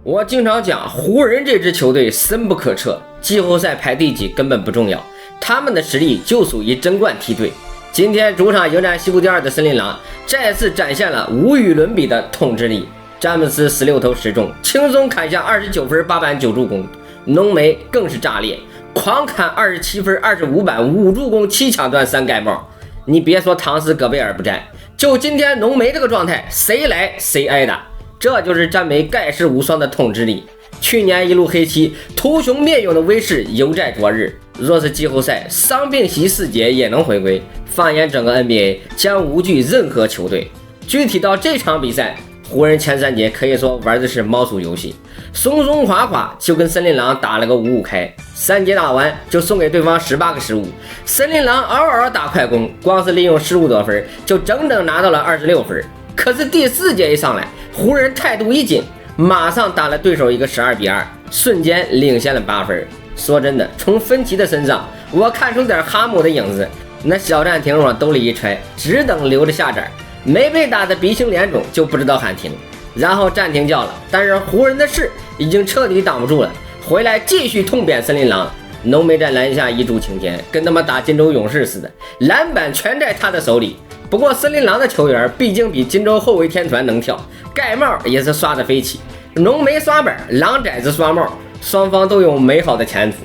我经常讲，湖人这支球队深不可测，季后赛排第几根本不重要，他们的实力就属于争冠梯队。今天主场迎战西部第二的森林狼，再次展现了无与伦比的统治力。詹姆斯16投10中，轻松砍下29分8板9助攻，浓眉更是炸裂，狂砍27分25板5助攻7抢断3盖帽。你别说唐斯戈贝尔不在，就今天浓眉这个状态，谁来谁挨打。这就是詹梅盖世无双的统治力。去年一路黑漆，图雄灭勇的威势犹在昨日。若是季后赛伤病席4节也能回归，放眼整个 NBA 将无惧任何球队。具体到这场比赛，湖人前3节可以说玩的是猫鼠游戏，松松垮垮就跟森林狼打了个5-5开，3节打完就送给对方18个失误。森林狼嗷嗷打快攻，光是利用失误得分就整整拿到了26分。可是第4节一上来，湖人态度一紧，马上打了对手一个12-2，瞬间领先了8分。说真的，从芬奇的身上我看出点哈姆的影子，那小暂停往兜里一揣，只等留着下盏，没被打的鼻青脸肿就不知道喊停，然后暂停叫了。但是湖人的势已经彻底挡不住了，回来继续痛扁森林狼。浓眉在篮下一柱擎天，跟他妈打金州勇士似的，篮板全在他的手里。不过森林狼的球员毕竟比金州后卫天团能跳，盖帽也是刷得飞起。浓眉刷板，狼崽子刷帽，双方都有美好的前途。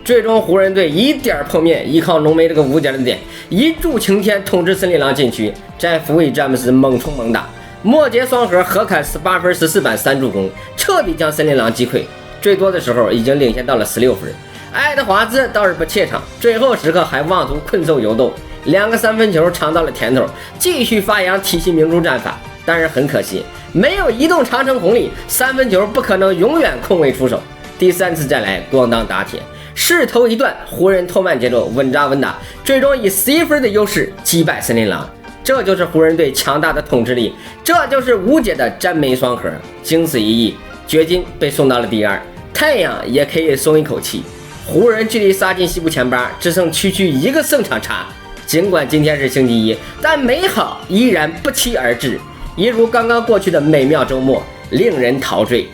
最终湖人队一点破面，依靠浓眉这个无解的点，一柱擎天统治森林狼禁区，再辅以詹姆斯猛冲猛打，末节双核合砍18分14板3助攻，彻底将森林狼击溃。最多的时候已经领先到了16分。爱德华兹倒是不怯场，最后时刻还妄图困兽犹斗，2个3分球尝到了甜头，继续发扬体系明珠战法。但是很可惜，没有移动长城红利，3分球不可能永远空位出手。第3次再来，咣当打铁，势头一断，湖人拖慢节奏，稳扎稳打，最终以11分的优势击败森林狼。这就是湖人队强大的统治力，这就是无解的詹梅双核，经此一役，掘金被送到了第2，太阳也可以松一口气。湖人距离杀进西部前8只剩区1个胜场差。尽管今天是星期一，但美好依然不期而至，一如刚刚过去的美妙周末，令人陶醉。